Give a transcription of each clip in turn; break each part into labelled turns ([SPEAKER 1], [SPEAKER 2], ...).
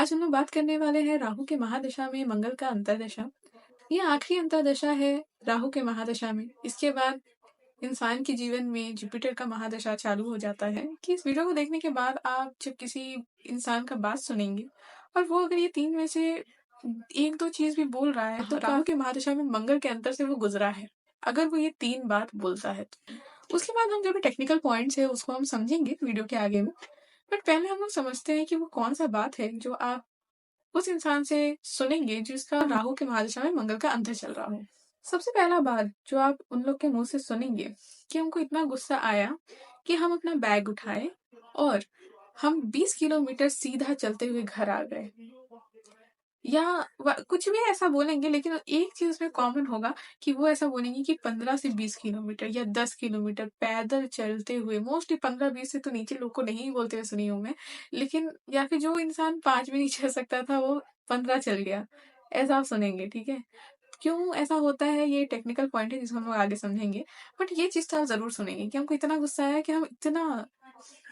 [SPEAKER 1] आज हम लोग बात करने वाले हैं राहु के महादशा में मंगल का अंतर्दशा। ये आखिरी अंतर्दशा है राहु के महादशा में। इसके बाद इंसान के जीवन में जुपिटर का महादशा चालू हो जाता है। कि इस वीडियो को देखने के बाद आप जब किसी इंसान का बात सुनेंगे और वो अगर ये 3 में से 1-2 चीज़ भी बोल रहा है तो राहु के महादशा में मंगल के अंतर से वो गुजरा है। अगर वो ये 3 बात बोलता है तो। उसके बाद हम जो भी टेक्निकल पॉइंट्स है उसको हम समझेंगे वीडियो के आगे में। बट पहले हम लोग समझते हैं कि वो कौन-सा बात है जो आप उस इंसान से सुनेंगे जिसका राहु के महादशा में मंगल का अंतर चल रहा हो। सबसे पहला बात जो आप उन लोग के मुंह से सुनेंगे कि हमको इतना गुस्सा आया कि हम अपना बैग उठाए और हम 20 किलोमीटर सीधा चलते हुए घर आ गए। या कुछ भी ऐसा बोलेंगे, लेकिन एक चीज उसमें कॉमन होगा कि वो ऐसा बोलेंगे कि 15 से 20 किलोमीटर या 10 किलोमीटर पैदल चलते हुए। मोस्टली 15-20 से तो नीचे लोग को नहीं बोलते हुए सुनी हूँ मैं, लेकिन या फिर जो इंसान 5 भी नहीं चल सकता था वो 15 चल गया, ऐसा आप सुनेंगे। ठीक है, क्यों ऐसा होता है ये टेक्निकल पॉइंट है जिसको हम लोग आगे समझेंगे। बट ये चीज तो आप जरूर सुनेंगे कि हमको इतना गुस्सा आया कि हम इतना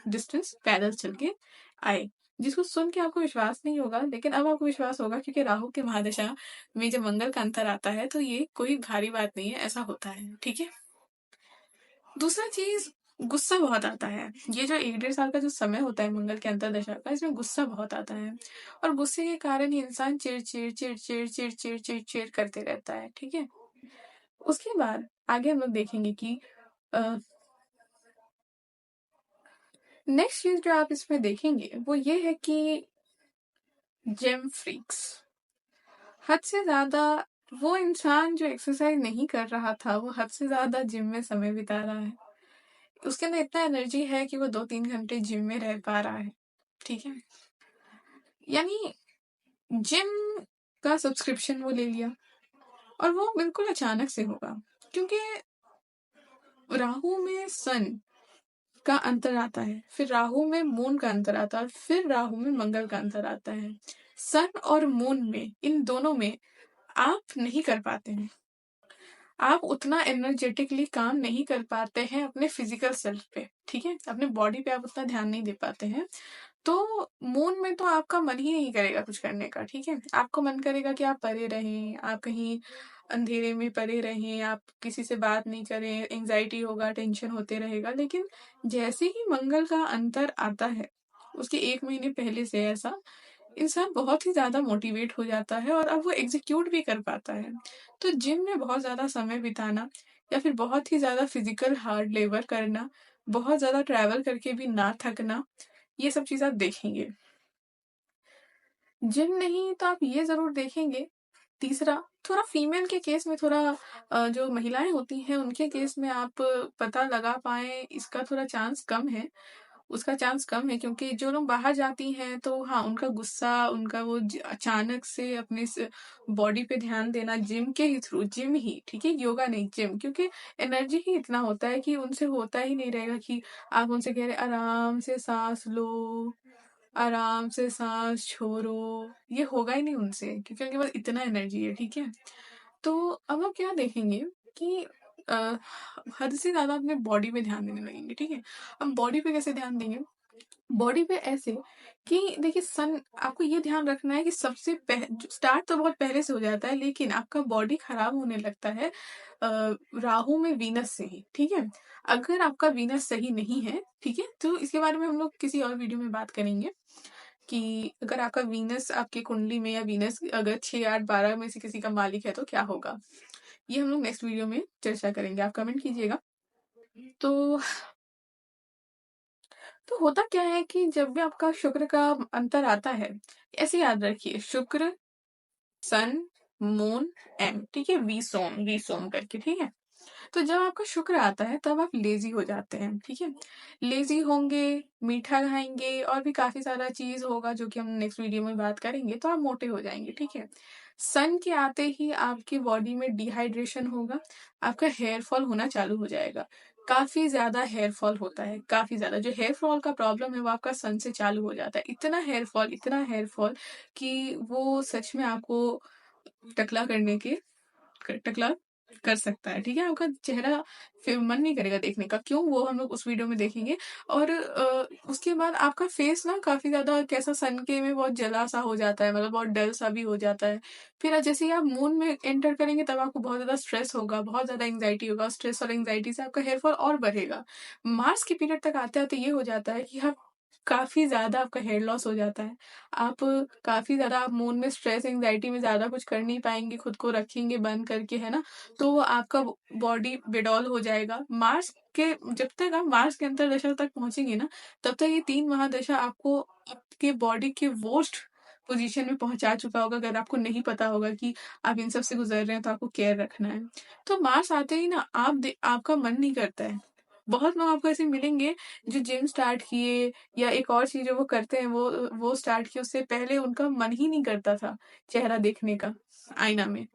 [SPEAKER 1] डिस्टेंस पैदल चल के आए, जिसको सुन के आपको विश्वास नहीं होगा, लेकिन अब आपको विश्वास होगा क्योंकि राहु के महादशा में जब मंगल का अंतर आता है तो ये कोई भारी बात नहीं है, ऐसा होता है। ठीक है, दूसरा चीज, गुस्सा बहुत आता है। ये जो 1-1.5 साल का जो समय होता है मंगल के अंतरदशा का, इसमें गुस्सा बहुत आता है और गुस्से के कारण ही इंसान चिड़ चिड़ चिड़ चिड़ चिड़ चिड़ चिड़ करते रहता है। ठीक है, उसके बाद आगे हम लोग देखेंगे कि नेक्स्ट चीज जो आप इसमें देखेंगे वो ये है कि जिम फ्रीक्स, हद से ज्यादा वो इंसान जो एक्सरसाइज नहीं कर रहा था वो हद से ज्यादा जिम में समय बिता रहा है। उसके अंदर इतना एनर्जी है कि वो 2-3 घंटे जिम में रह पा रहा है। ठीक है, यानी जिम का सब्सक्रिप्शन वो ले लिया और वो बिल्कुल अचानक से होगा क्योंकि राहु में सन का अंतर आता है, फिर राहु में मून का अंतर आता है और फिर राहु में मंगल का अंतर आता है। सन और मून में, इन दोनों में आप नहीं कर पाते हैं, आप उतना एनर्जेटिकली काम नहीं कर पाते हैं अपने फिजिकल सेल्फ पे। ठीक है, अपने बॉडी पे आप उतना ध्यान नहीं दे पाते हैं। तो मून में तो आपका मन ही नहीं करेगा कुछ करने का। ठीक है, आपको मन करेगा कि आप परे रहें, आप कहीं अंधेरे में परे रहें, आप किसी से बात नहीं करें, एंजाइटी होगा, टेंशन होते रहेगा। लेकिन जैसे ही मंगल का अंतर आता है उसके 1 महीने पहले से ऐसा इंसान बहुत ही ज्यादा मोटिवेट हो जाता है और अब वो एग्जीक्यूट भी कर पाता है। तो जिम में बहुत ज्यादा समय बिताना या फिर बहुत ही ज्यादा फिजिकल हार्ड लेबर करना, बहुत ज्यादा ट्रैवल करके भी ना थकना, ये सब चीज आप देखेंगे। जिम नहीं तो आप ये जरूर देखेंगे। तीसरा, थोड़ा फीमेल के केस में, थोड़ा जो महिलाएं होती हैं उनके केस में आप पता लगा पाए इसका थोड़ा चांस कम है। उसका चांस कम है क्योंकि जो लोग बाहर जाती हैं तो हाँ, उनका गुस्सा, उनका वो अचानक से अपने बॉडी पे ध्यान देना जिम के ही थ्रू, जिम ही, ठीक है, योगा नहीं, जिम, क्योंकि एनर्जी ही इतना होता है कि उनसे होता ही नहीं रहेगा कि आप उनसे कह रहे आराम से सांस लो, आराम से सांस छोड़ो, ये होगा ही नहीं उनसे क्योंकि उनके पास इतना एनर्जी है। ठीक है, तो अब आप क्या देखेंगे कि हद से ज्यादा अपने बॉडी पे ध्यान देने लगेंगे। ठीक है, हम बॉडी पे कैसे ध्यान देंगे? बॉडी पे ऐसे कि देखिए, सन, आपको ये ध्यान रखना है कि सबसे स्टार्ट तो बहुत पहले से हो जाता है, लेकिन आपका बॉडी खराब होने लगता है राहु में वीनस से ही। ठीक है, अगर आपका वीनस सही नहीं है, ठीक है, तो इसके बारे में हम लोग किसी और वीडियो में बात करेंगे कि अगर आपका वीनस आपकी कुंडली में, या वीनस अगर 6, 8, 12 में से किसी का मालिक है तो क्या होगा, ये हम लोग नेक्स्ट वीडियो में चर्चा करेंगे। आप कमेंट कीजिएगा। तो होता क्या है कि जब भी आपका शुक्र का अंतर आता है, ऐसे याद रखिए, शुक्र, सन, मून, एम, ठीक है, वी सोम करके। ठीक है, तो जब आपका शुक्र आता है तब आप लेजी हो जाते हैं। ठीक है, लेजी होंगे, मीठा खाएंगे और भी काफी सारा चीज होगा जो कि हम नेक्स्ट वीडियो में बात करेंगे, तो आप मोटे हो जाएंगे। ठीक है, सन के आते ही आपकी बॉडी में डिहाइड्रेशन होगा, आपका हेयर फॉल होना चालू हो जाएगा। काफी ज्यादा हेयर फॉल होता है, काफी ज्यादा। जो हेयर फॉल का प्रॉब्लम है वो आपका सन से चालू हो जाता है। इतना हेयर फॉल, इतना हेयर फॉल कि वो सच में आपको टकला करने के टकला कर सकता है, ठीक है? आपका चेहरा फिर मन नहीं करेगा देखने का, क्यों? वो हम लोग उस वीडियो में देखेंगे। और उसके बाद आपका फेस ना काफ़ी ज़्यादा कैसा सनके में बहुत जला-सा हो जाता है, मतलब बहुत डल-सा भी हो जाता है। फिर जैसे ही आप मून में एंटर करेंगे तब आपको बहुत ज़्यादा स्ट्रेस होगा, बहुत ज़्यादा एंग्ज़ायटी होगा, स्ट्रेस और एंग्ज़ायटी से आपका हेयर फॉल और बढ़ेगा। मार्स के पीरियड तक आते-आते ये हो जाता है कि आप काफ़ी ज़्यादा आपका हेयर लॉस हो जाता है। आप काफ़ी ज़्यादा आप मून में स्ट्रेस, एंग्ज़ायटी में ज़्यादा कुछ कर नहीं पाएँगे, खुद को रखेंगे बंद करके, है ना? तो आपका बॉडी विड्रॉल हो जाएगा। मार्स के जब तक आप मार्स के अंतर्दशा तक पहुँचेंगे ना, तब तक ये 3 महादशा आपको आपके बॉडी के वर्स्ट पोज़ीशन में पहुँचा चुका होगा, अगर आपको नहीं पता होगा कि आप इन सब से गुज़र रहे हैं, तो आपको केयर रखना है। तो मार्स आते ही ना आपका मन नहीं करता है। बहुत लोग आपको ऐसे मिलेंगे जो जिम स्टार्ट किए या एक और चीज़ जो वो करते हैं, वो स्टार्ट किए, उससे पहले उनका मन ही नहीं करता था चेहरा देखने का आईना में।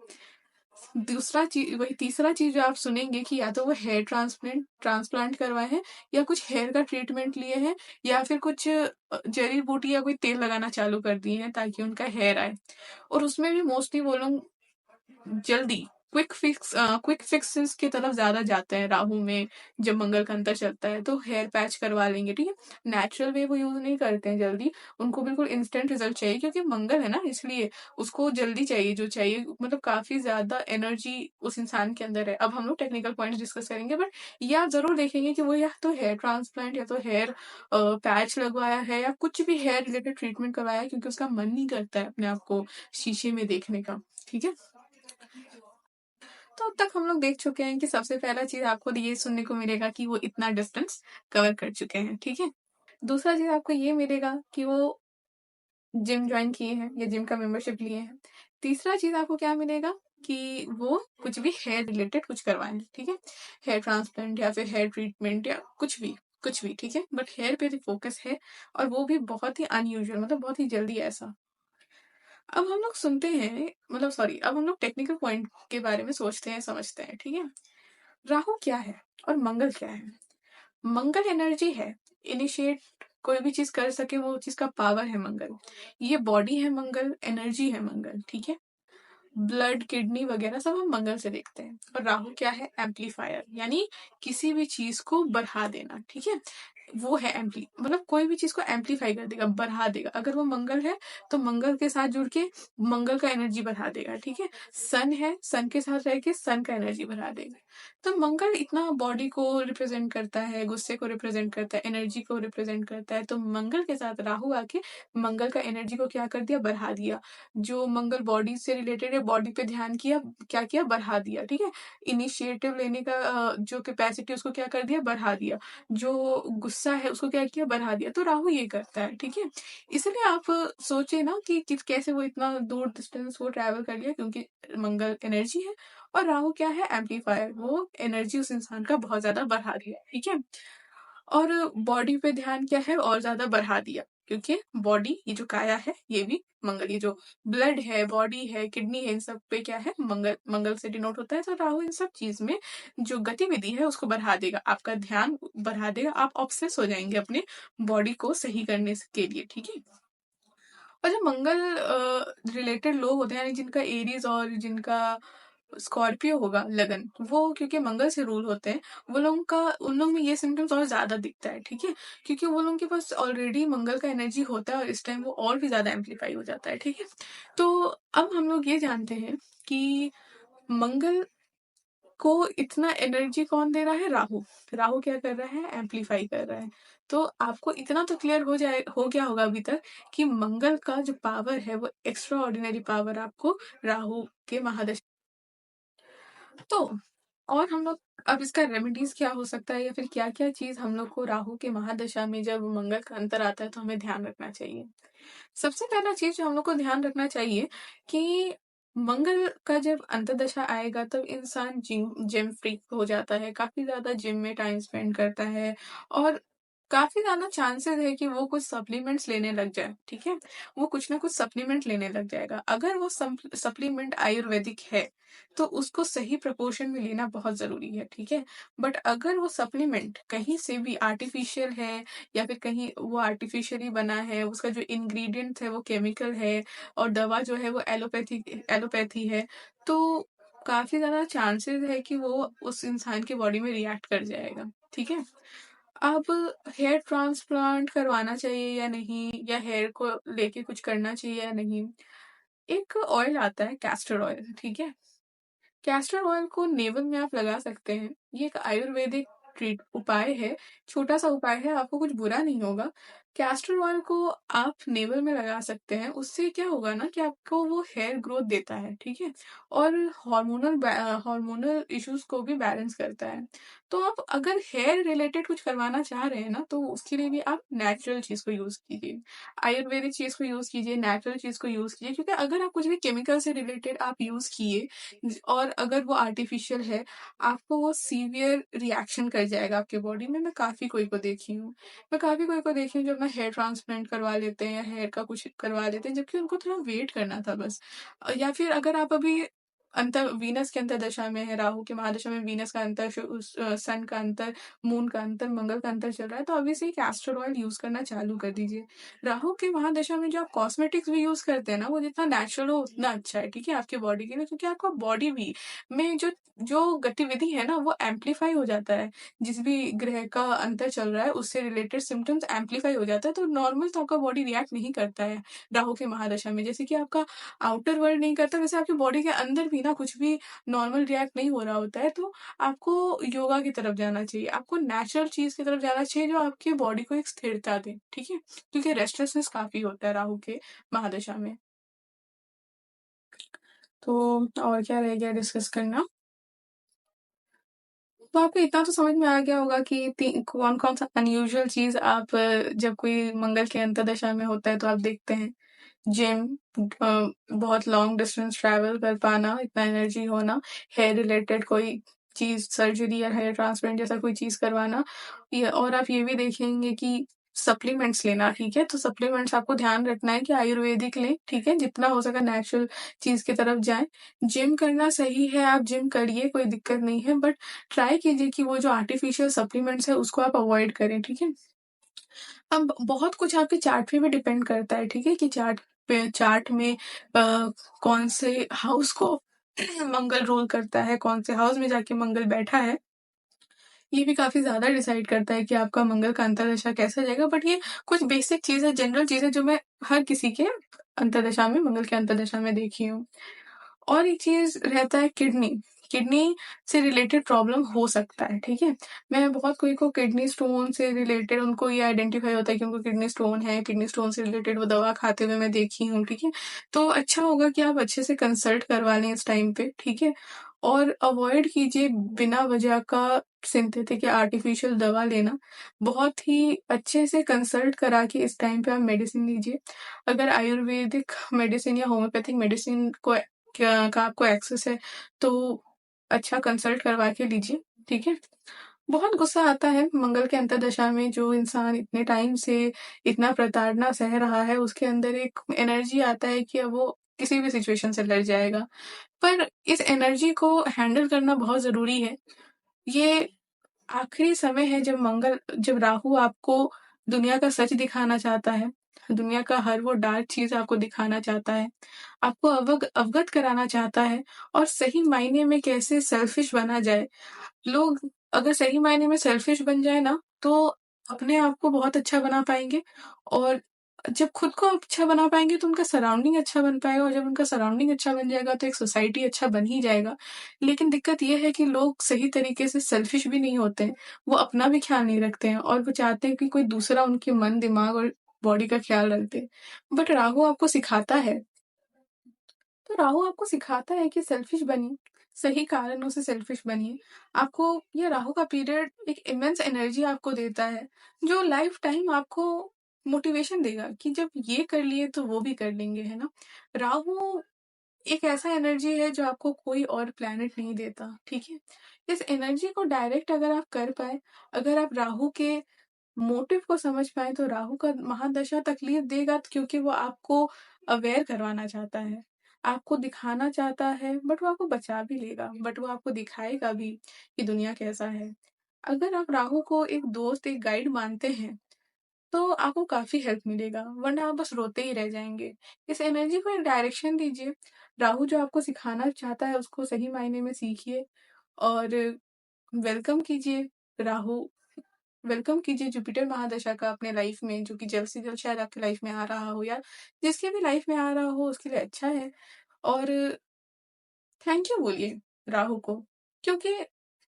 [SPEAKER 1] दूसरा चीज़ वही तीसरा चीज़ जो आप सुनेंगे कि या तो वो हेयर ट्रांसप्लांट करवाए हैं, या कुछ हेयर का ट्रीटमेंट लिए हैं, या फिर कुछ जड़ी-बूटी या कोई तेल लगाना चालू कर दिए हैं ताकि उनका हेयर आए। और उसमें भी मोस्टली वो लोग जल्दी क्विक फिक्सेस की तरफ ज़्यादा जाते हैं राहु में, जब मंगल का अंतर चलता है, तो हेयर पैच करवा लेंगे, ठीक है? नेचुरल वे वो यूज़ नहीं करते हैं जल्दी, उनको बिल्कुल इंस्टेंट रिज़ल्ट चाहिए, क्योंकि मंगल है ना, इसलिए उसको जल्दी चाहिए, जो चाहिए मतलब काफ़ी ज़्यादा एनर्जी उस इंसान के अंदर है। अब हम लोग टेक्निकल पॉइंट्स डिस्कस करेंगे, बट ये आप ज़रूर देखेंगे कि वो या तो हेयर ट्रांसप्लांट या तो हेयर पैच लगवाया है, या कुछ भी हेयर रिलेटेड ट्रीटमेंट करवाया है, क्योंकि उसका मन नहीं करता है अपने आप को शीशे में देखने का, ठीक है? तो अब तक हम लोग देख चुके हैं कि सबसे पहला चीज़ आपको ये सुनने को मिलेगा कि वो इतना डिस्टेंस कवर कर चुके हैं, ठीक है? दूसरा चीज़ आपको ये मिलेगा कि वो जिम जॉइन किए हैं या जिम का मेंबरशिप लिए हैं। तीसरा चीज़ आपको क्या मिलेगा कि वो कुछ भी हेयर रिलेटेड कुछ करवाएँ हैं, ठीक है? हेयर ट्रांसप्लांट या फिर हेयर ट्रीटमेंट या कुछ भी, ठीक है? बट हेयर पे फोकस है, और वो भी बहुत ही अनयूजुअल, मतलब बहुत ही जल्दी ऐसा। अब हम लोग सुनते हैं, मतलब सॉरी, अब हम लोग टेक्निकल पॉइंट के बारे में सोचते हैं, समझते हैं, ठीक है? राहु क्या है और मंगल क्या है? मंगल एनर्जी है, इनिशिएट कोई भी चीज कर सके, वो चीज का पावर है मंगल। ये बॉडी है मंगल, एनर्जी है मंगल, ठीक है? ब्लड, किडनी वगैरह सब हम मंगल से देखते हैं। और राहु क्या है? एम्पलीफायर, यानी किसी भी चीज को बढ़ा देना, ठीक है? वो है एम्पली, मतलब कोई भी चीज को एम्पलीफाई कर देगा, बढ़ा देगा। अगर वो मंगल है तो मंगल के साथ जुड़ के मंगल का एनर्जी बढ़ा देगा, ठीक है? सन है, सन के साथ रह के सन का एनर्जी बढ़ा देगा। तो मंगल इतना बॉडी को रिप्रेजेंट करता है, गुस्से को रिप्रेजेंट करता है, एनर्जी को रिप्रेजेंट करता है। तो मंगल के साथ राहु आके मंगल का एनर्जी को क्या कर दिया? बढ़ा दिया। जो मंगल बॉडी से रिलेटेड है, बॉडी पे ध्यान किया, क्या किया? बढ़ा दिया, ठीक है? इनिशिएटिव लेने का जो कैपेसिटी, उसको क्या कर दिया? बढ़ा दिया। जो गुस्सा है उसको क्या किया? बढ़ा दिया। तो राहु ये करता है, ठीक है? इसलिए आप सोचे ना कि कैसे वो इतना दूर डिस्टेंस वो ट्रैवल कर लिया, क्योंकि मंगल एनर्जी है, और राहु क्या है? एम्पलीफायर, वो एनर्जी उस इंसान का बहुत ज्यादा बढ़ा दिया, ठीक है? और बॉडी पे ध्यान क्या है? और ज्यादा बढ़ा दिया, क्योंकि बॉडी, ये जो काया है, ये भी मंगल, ये जो ब्लड है, बॉडी है, किडनी है, इन सब पे क्या है? मंगल, मंगल से डिनोट होता है। तो राहु इन सब चीज में जो गतिविधि है उसको बढ़ा देगा, आपका ध्यान बढ़ा देगा, आप ऑब्सेस हो जाएंगे अपने बॉडी को सही करने के लिए, ठीक है? और जो मंगल रिलेटेड लोग होते हैं, यानी जिनका एरीज और जिनका स्कॉर्पियो होगा लगन, वो क्योंकि मंगल से रूल होते हैं, वो लोगों का उन लोग में ये सिम्टम्स और ज्यादा दिखता है, ठीक है? क्योंकि वो लोगों के पास ऑलरेडी मंगल का एनर्जी होता है, और इस टाइम वो और भी ज्यादा एम्पलीफाई हो जाता है, ठीक है? तो अब हम लोग ये जानते हैं कि मंगल को इतना एनर्जी कौन दे रहा है? राहु। राहु क्या कर रहा है? एम्पलीफाई कर रहा है। तो आपको इतना तो क्लियर हो गया होगा अभी तक कि मंगल का जो पावर है वो एक्स्ट्रा ऑर्डिनरी पावर आपको राहु के महादशा। तो और हम लोग अब इसका रेमेडीज क्या हो सकता है, या फिर क्या क्या चीज हम लोग को राहु के महादशा में जब मंगल का अंतर आता है तो हमें ध्यान रखना चाहिए? सबसे पहला चीज जो हम लोग को ध्यान रखना चाहिए कि मंगल का जब अंतर्दशा आएगा तब इंसान जिम जिम फ्रीक हो जाता है, काफी ज्यादा जिम में टाइम स्पेंड करता है, और काफी ज्यादा चांसेस है कि वो कुछ सप्लीमेंट्स लेने लग जाए, ठीक है? वो कुछ ना कुछ सप्लीमेंट लेने लग जाएगा। अगर वो सप्लीमेंट आयुर्वेदिक है तो उसको सही प्रपोर्शन में लेना बहुत जरूरी है, ठीक है? बट अगर वो सप्लीमेंट कहीं से भी आर्टिफिशियल है, या फिर कहीं वो आर्टिफिशियली बना है, उसका जो इंग्रेडिएंट है वो केमिकल है, और दवा जो है वो एलोपैथी एलोपैथी है, तो काफ़ी ज़्यादा चांसेस है कि वो उस इंसान की बॉडी में रिएक्ट कर जाएगा, ठीक है? अब हेयर ट्रांसप्लांट करवाना चाहिए या नहीं, या हेयर को लेके कुछ करना चाहिए या नहीं? एक ऑयल आता है कैस्टर ऑयल, ठीक है? कैस्टर ऑयल को नेवल में आप लगा सकते हैं। ये एक आयुर्वेदिक ट्रीट उपाय है, छोटा-सा उपाय है, आपको कुछ बुरा नहीं होगा। कैस्टर ऑयल को आप नेवल में लगा सकते हैं, उससे क्या होगा ना कि आपको वो हेयर ग्रोथ देता है, ठीक है? और हार्मोनल इश्यूज़ को भी बैलेंस करता है। तो आप अगर हेयर रिलेटेड कुछ करवाना चाह रहे हैं ना, तो उसके लिए भी आप नेचुरल चीज़ को यूज़ कीजिए। आयुर्वेदिक चीज़ को यूज़ कीजिए, नेचुरल चीज़ को यूज़ कीजिए, क्योंकि अगर आप कुछ भी केमिकल से रिलेटेड आप यूज़ किए और अगर वो आर्टिफिशियल है, आपको वो सीवियर रिएक्शन कर जाएगा आपके बॉडी में। मैं काफ़ी कोई को देखी हूँ। मैं काफ़ी कोई को देखी हूँ जो अपना हेयर ट्रांसप्लांट करवा लेते हैं या हेयर का कुछ करवा लेते हैं, जबकि उनको थोड़ा वेट करना था बस। या फिर अगर आप अभी वीनस के अंतर्दशा में है, राहु के महादशा में वीनस का अंतर, सन का अंतर, मून का अंतर, मंगल का अंतर चल रहा है, तो अभी से ही कैस्टर ऑयल यूज़ करना चालू कर दीजिए। राहु की महादशा में जो आप कॉस्मेटिक्स भी यूज़ करते हैं ना, वो जितना नेचुरल हो उतना अच्छा है, ठीक है? आपके बॉडी के लिए, क्योंकि आपका बॉडी भी में जो जो गतिविधि है ना, वो एम्प्लीफाई हो जाता है। जिस भी ग्रह का अंतर चल रहा है, उससे रिलेटेड सिम्पटम्स एम्प्लीफाई हो जाता है, तो नॉर्मल तो आपका बॉडी रिएक्ट नहीं करता है राहु के महादशा में। जैसे कि आपका आउटर वर्ल्ड नहीं करता, वैसे आपकी बॉडी के अंदर भी ना कुछ भी नॉर्मल रिएक्ट नहीं हो रहा होता है। तो आपको योगा की तरफ जाना चाहिए, आपको नेचुरल चीज़ की तरफ जाना चाहिए, जो आपकी बॉडी को एक स्थिरता दे, ठीक है? क्योंकि रेस्टलेसनेस काफ़ी होता है राहु के महादशा में। तो और क्या रह गया डिस्कस करना? तो आपको इतना तो समझ में आ गया होगा कि कौन-कौन सा अनयूजुअल चीज़ आप जब कोई मंगल की अंतर्दशा में होता है तो आप देखते हैं। जिम, बहुत लॉन्ग डिस्टेंस ट्रैवल कर पाना, इतना एनर्जी होना, हेयर रिलेटेड कोई चीज़, सर्जरी या हेयर ट्रांसप्लांट जैसा कोई चीज़ करवाना। ये और आप ये भी देखेंगे कि सप्लीमेंट्स लेना, ठीक है? तो सप्लीमेंट्स आपको ध्यान रखना है कि आयुर्वेदिक लें, ठीक है? जितना हो सके नेचुरल चीज़ की तरफ जाएँ। जिम करना सही है, आप जिम करिए, कोई दिक्कत नहीं है, बट ट्राई कीजिए कि वो जो आर्टिफिशियल सप्लीमेंट्स है उसको आप अवॉइड करें, ठीक है? अब बहुत कुछ आपके चार्ट पे भी डिपेंड करता है, ठीक है? कि चार्ट में कौन से हाउस को मंगल रूल करता है, कौन से हाउस में जाके मंगल बैठा है, ये भी काफ़ी ज़्यादा डिसाइड करता है कि आपका मंगल का अंतर्दशा कैसा जाएगा। बट ये कुछ बेसिक चीज़ें, जनरल चीज़ें जो मैं हर किसी के अंतर्दशा में, मंगल के अंतर्दशा में देखी हूँ। और एक चीज़ रहता है किडनी। किडनी से रिलेटेड प्रॉब्लम हो सकता है, ठीक है? मैं बहुत कोई को किडनी स्टोन से रिलेटेड उनको ये आइडेंटिफ़ाई होता है कि उनको किडनी स्टोन है, किडनी स्टोन से रिलेटेड वो दवा खाते हुए मैं देखी हूँ, ठीक है? तो अच्छा होगा कि आप अच्छे से कंसल्ट करवा लें इस टाइम पे, ठीक है? और अवॉइड कीजिए बिना वजह का सिंथेटिक या आर्टिफ़िशियल दवा लेना। बहुत ही अच्छे से कंसल्ट करा के इस टाइम पे आप मेडिसिन लीजिए। अगर आयुर्वेदिक मेडिसिन या होम्योपैथिक मेडिसिन को का आपको एक्सेस है, तो अच्छा कंसल्ट करवा के लीजिए, ठीक है? बहुत गुस्सा आता है मंगल के अंतर्दशा में, जो इंसान इतने टाइम से इतना प्रताड़ना सह रहा है, उसके अंदर एक एनर्जी आता है कि अब वो किसी भी सिचुएशन से लड़ जाएगा। पर इस एनर्जी को हैंडल करना बहुत ज़रूरी है। ये आखिरी समय है जब राहु आपको दुनिया का सच दिखाना चाहता है, दुनिया का हर वो डार्क चीज़ आपको दिखाना चाहता है, आपको अवगत कराना चाहता है, और सही मायने में कैसे सेल्फिश बना जाए। लोग अगर सही मायने में सेल्फिश बन जाए ना, तो अपने आप को बहुत अच्छा बना पाएँगे, और जब खुद को अच्छा बना पाएँगे तो उनका सराउंडिंग अच्छा बन पाएगा, और जब उनका सराउंडिंग अच्छा बन जाएगा तो एक सोसाइटी अच्छा बन ही जाएगा। लेकिन दिक्कत ये है कि लोग सही तरीके से सेल्फिश भी नहीं होते हैं, वो अपना भी ख़्याल नहीं रखते हैं, और वो चाहते हैं कि कोई दूसरा उनके मन, दिमाग और बॉडी का ख़्याल रख दे। बट राहु आपको सिखाता है, तो राहु आपको सिखाता है कि सेल्फिश बनिए, सही कारणों से सेल्फिश बनिए। आपको ये राहु का पीरियड एक इमेंस एनर्जी आपको देता है, जो लाइफ टाइम आपको मोटिवेशन देगा कि जब ये कर लिए तो वो भी कर लेंगे, है ना? राहु एक ऐसा एनर्जी है जो आपको कोई और प्लैनेट नहीं देता, ठीक है? इस एनर्जी को डायरेक्ट अगर आप कर पाए, अगर आप राहु के मोटिव को समझ पाएँ, तो राहु का महादशा तकलीफ देगा, क्योंकि वो आपको अवेयर करवाना चाहता है। आपको दिखाना चाहता है, बट वो आपको बचा भी लेगा, बट वो आपको दिखाएगा भी कि दुनिया कैसा है। अगर आप राहु को एक दोस्त, एक गाइड मानते हैं, तो आपको काफ़ी हेल्प मिलेगा, वरना आप बस रोते ही रह जाएँगे। इस एनर्जी को एक डायरेक्शन दीजिए। राहु जो आपको सिखाना चाहता है उसको सही मायने में सीखिए और वेलकम कीजिए राहु वेलकम कीजिए जुपिटर महादशा का अपने लाइफ में, जो कि जल्द से जल्द शायद आपकी लाइफ में आ रहा हो या जिसके भी लाइफ में आ रहा हो उसके लिए अच्छा है। और थैंक यू बोलिए राहु को, क्योंकि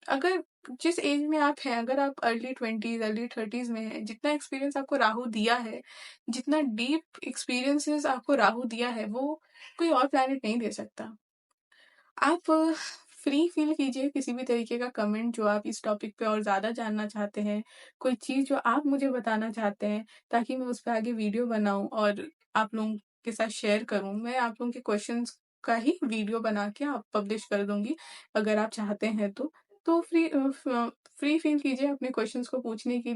[SPEAKER 1] अगर जिस एज में आप हैं, अगर आप अर्ली 20s अर्ली 30s में हैं, जितना एक्सपीरियंस आपको राहु दिया है, जितना डीप एक्सपीरियंसेस आपको राहु दिया है, वो कोई और प्लैनेट नहीं दे सकता। आप फ्री फील कीजिए किसी भी तरीके का कमेंट जो आप इस टॉपिक पे और ज़्यादा जानना चाहते हैं, कोई चीज़ जो आप मुझे बताना चाहते हैं, ताकि मैं उस पे आगे वीडियो बनाऊँ और आप लोगों के साथ शेयर करूँ। मैं आप लोगों के क्वेश्चंस का ही वीडियो बना के आप पब्लिश कर दूँगी, अगर आप चाहते हैं तो। फ्री फील कीजिए अपने क्वेश्चंस को पूछने के